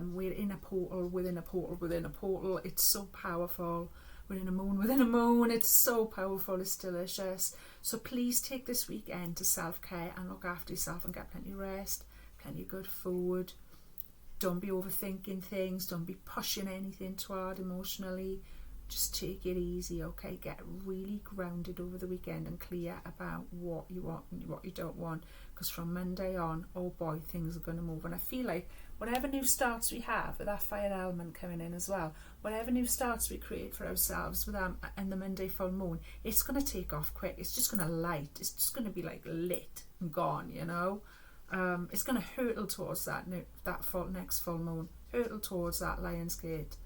We're in a portal within a portal within a portal. It's so powerful. We're in a moon within a moon. It's so powerful. It's delicious. So please take this weekend to self-care and look after yourself and get plenty of rest, plenty of good food. Don't be overthinking things. Don't be pushing anything too hard emotionally. Just take it easy, okay? Get really grounded over the weekend and clear about what you want and what you don't want. Because from Monday on, oh boy, things are going to move. And I feel like whatever new starts we have, with that fire element coming in as well, whatever new starts we create for ourselves with and the Monday full moon, it's going to take off quick. It's just going to light. It's just going to be like lit and gone, It's going to hurtle towards that next full moon. Hurtle towards that Lion's Gate.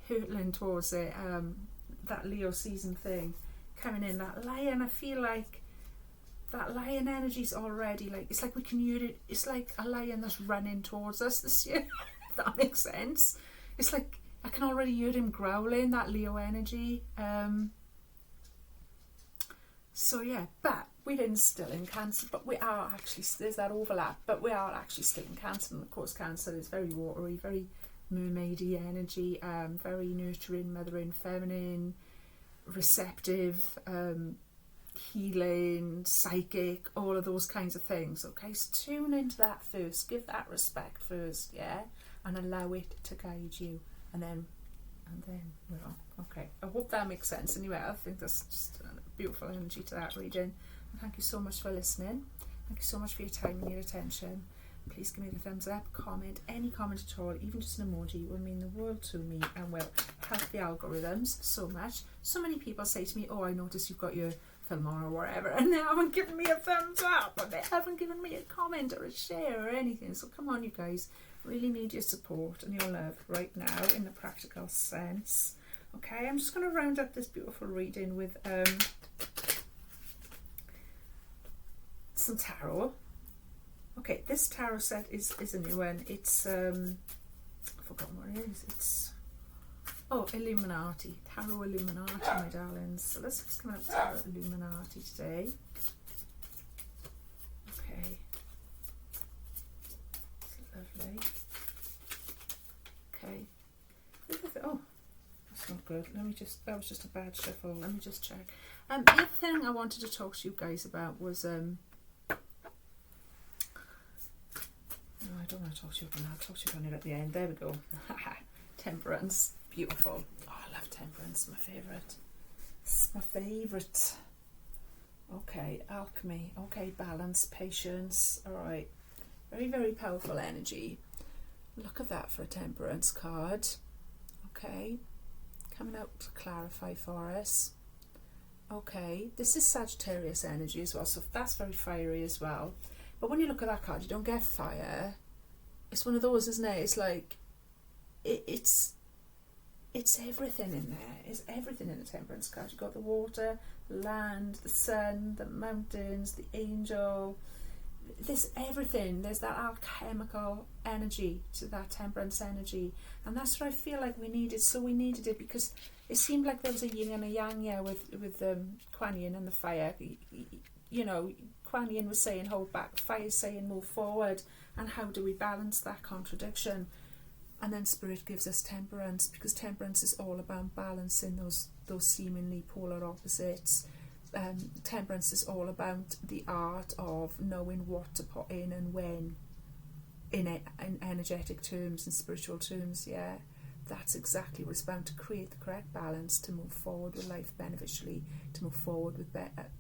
Hurtling towards it, that Leo season thing coming in. That lion, I feel like that lion energy's already it's like we can hear it. It's like a lion that's running towards us this year. If that makes sense. It's like I can already hear him growling, that Leo energy. So yeah, but we're still in Cancer, but we are actually, there's that overlap, but we are actually still in Cancer. And of course Cancer is very watery, very mermaidy energy, very nurturing, mothering, feminine, receptive, healing, psychic, all of those kinds of things. Okay, so tune into that first, give that respect first, yeah, and allow it to guide you, and then we're on. Okay, I hope that makes sense. Anyway, I think that's just a beautiful energy to that reading. And thank you so much for listening. Thank you so much for your time and your attention. Please give me the thumbs up, comment, any comment at all, even just an emoji, will mean the world to me and will help the algorithms so much. So many people say to me, oh, I noticed you've got your film on or whatever, and they haven't given me a thumbs up, or they haven't given me a comment or a share or anything. So come on, you guys, really need your support and your love right now in the practical sense. Okay, I'm just going to round up this beautiful reading with some tarot. Okay, this tarot set is a new one. It's I've forgotten what it is. It's Illuminati, Tarot Illuminati, my darlings. So let's just come out with Tarot Illuminati today. Okay, lovely. Okay, oh, that's not good. That was just a bad shuffle. Let me just check. The other thing I wanted to talk to you guys about was no, I don't want to talk to you about that. I'll talk to you about it at the end. There we go. Temperance. Beautiful. Oh, I love temperance. My favourite. It's my favourite. Okay, alchemy. Okay, balance, patience. All right. Very, very powerful energy. Look at that for a temperance card. Okay. Coming out to clarify for us. Okay. This is Sagittarius energy as well, so that's very fiery as well. But when you look at that card, you don't get fire. It's one of those, isn't it? It's like, it's everything in there. It's everything in the temperance card. You've got the water, the land, the sun, the mountains, the angel. There's everything. There's that alchemical energy to that temperance energy. And that's what I feel like we needed. So we needed it because it seemed like there was a yin and a yang here with Kuan Yin and the fire. You know, Kuan Yin was saying hold back, fire saying move forward. And how do we balance that contradiction? And then Spirit gives us temperance, because temperance is all about balancing those seemingly polar opposites. Temperance is all about the art of knowing what to put in and when, in energetic terms and spiritual terms. Yeah, that's exactly what it's about, to create the correct balance, to move forward with life beneficially, to move forward with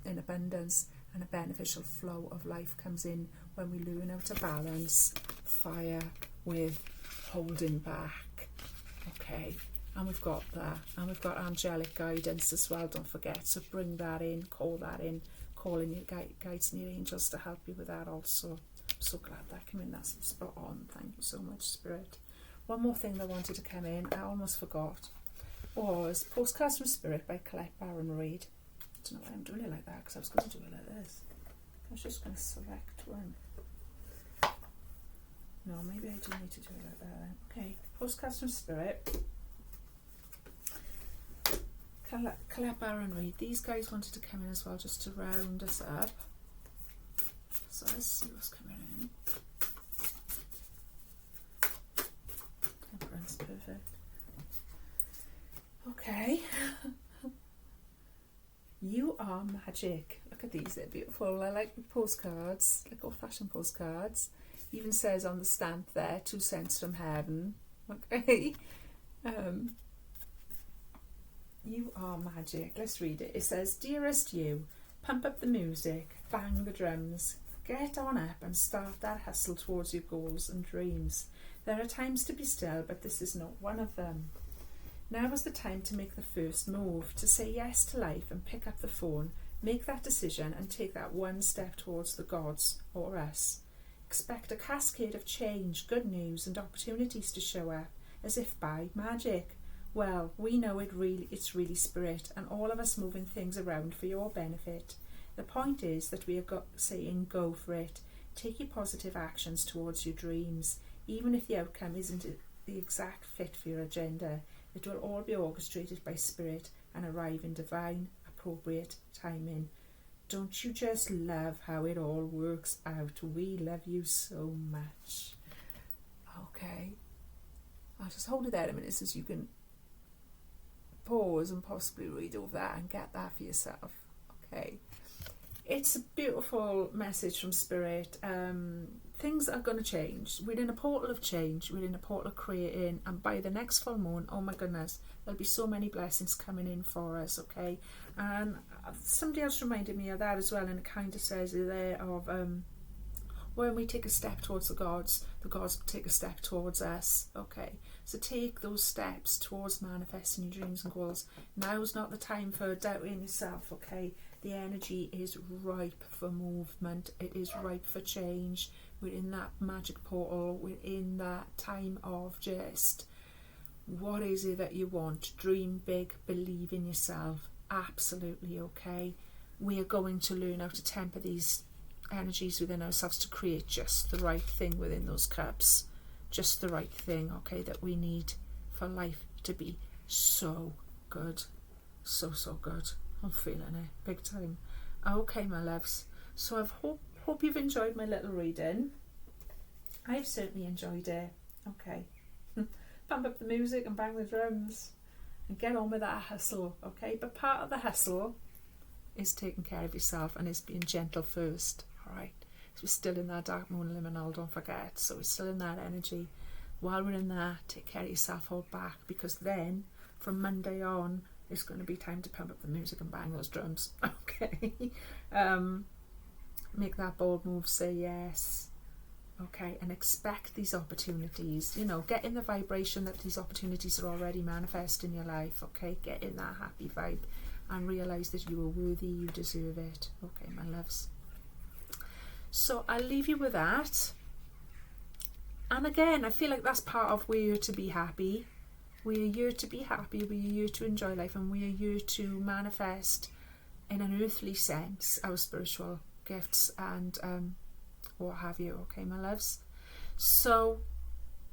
in abundance, and a beneficial flow of life comes in when we learn how to balance fire with holding back. Okay, and we've got that, and we've got angelic guidance as well, don't forget. So bring that in, call in your guides and your angels to help you with that also. I'm so glad that came in. That's spot on. Thank you so much, Spirit. One more thing that wanted to come in, I almost forgot, was Postcards from Spirit by Colette Baron Reid. I don't know why I'm doing it like that, because I was going to do it like this. I was just going to select one. No, maybe I do need to do it like that then. Okay, Postcards from Spirit. Colette Baron Reid. These guys wanted to come in as well, just to round us up. So let's see what's coming in. Temperance, perfect. Okay. You are magic. Look at these, they're beautiful. I like the postcards, like old-fashioned postcards. Even says on the stamp there, 2 cents from heaven. Okay. You are magic. Let's read it. It says, dearest you, pump up the music, bang the drums, get on up and start that hustle towards your goals and dreams. There are times to be still, but this is not one of them. Now is the time to make the first move, to say yes to life and pick up the phone, make that decision and take that one step towards the gods or us. Expect a cascade of change, good news and opportunities to show up, as if by magic. Well, we know it's really Spirit, and all of us moving things around for your benefit. The point is that we are saying go for it. Take your positive actions towards your dreams, even if the outcome isn't the exact fit for your agenda. It will all be orchestrated by Spirit and arrive in divine, appropriate timing. Don't you just love how it all works out? We love you so much. Okay. I'll just hold it there a minute so you can pause and possibly read over that and get that for yourself. Okay. It's a beautiful message from Spirit. Things are going to change. We're in a portal of change. We're in a portal of creating. And by the next full moon, oh my goodness, there'll be so many blessings coming in for us, okay? And somebody else reminded me of that as well, and it kind of says there of When we take a step towards the gods take a step towards us. Okay, so take those steps towards manifesting your dreams and goals. Now's not the time for doubting yourself. Okay, the energy is ripe for movement. It is ripe for change. We're in that magic portal. We're in that time of just, what is it that you want? Dream big, believe in yourself. Absolutely. Okay, we are going to learn how to temper these energies within ourselves to create just the right thing within those cups, just the right thing, okay, that we need for life to be so good, so good. I'm feeling it big time. Okay, my loves, so I hope you've enjoyed my little reading. I've certainly enjoyed it. Okay, pump up the music and bang the drums and get on with that hustle. Okay, but part of the hustle is taking care of yourself and is being gentle first. Alright, so we're still in that dark moon liminal, don't forget. So we're still in that energy. While we're in that, take care of yourself, hold back, because then from Monday on it's going to be time to pump up the music and bang those drums. Okay, make that bold move, say yes. Okay, and expect these opportunities. You know, get in the vibration that these opportunities are already manifest in your life. Okay, get in that happy vibe and realise that you are worthy, you deserve it. Okay, my loves. So I'll leave you with that. And again, I feel like that's part of we're here to be happy. We're here to be happy. We're here to enjoy life, and we're here to manifest in an earthly sense our spiritual gifts and what have you. Okay, my loves. So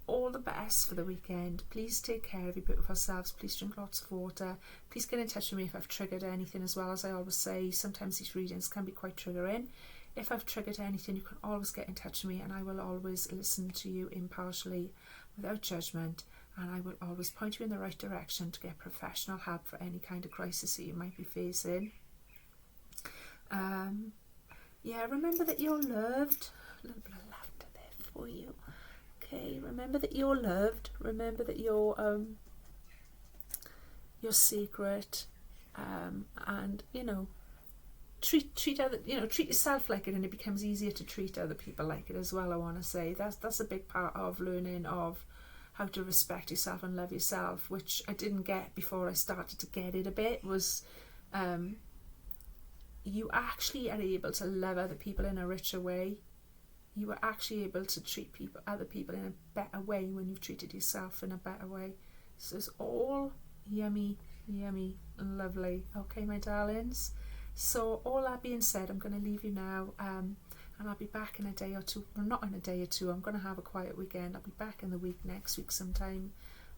all the best for the weekend. Please take care of your beautiful selves. Please drink lots of water. Please get in touch with me if I've triggered anything, as well. As I always say, sometimes these readings can be quite triggering. If I've triggered anything, you can always get in touch with me, and I will always listen to you impartially without judgment, and I will always point you in the right direction to get professional help for any kind of crisis that you might be facing. Yeah, remember that you're loved. A little bit of laughter there for you. Okay, remember that you're loved. Remember that you're secret, and you know, treat other, you know, treat yourself like it, and it becomes easier to treat other people like it as well. I want to say that's a big part of learning of how to respect yourself and love yourself, which I didn't get before I started to get it a bit. Was you actually are able to love other people in a richer way. You are actually able to treat other people in a better way when you've treated yourself in a better way. So it's all yummy and lovely. Okay, my darlings. So all that being said, I'm going to leave you now, and I'll be back in a day or two. Well, not in a day or two. I'm going to have a quiet weekend. I'll be back in the week next week sometime,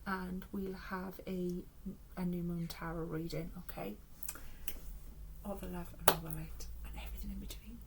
and we'll have a new moon tarot reading. Okay, all the love and all the light and everything in between.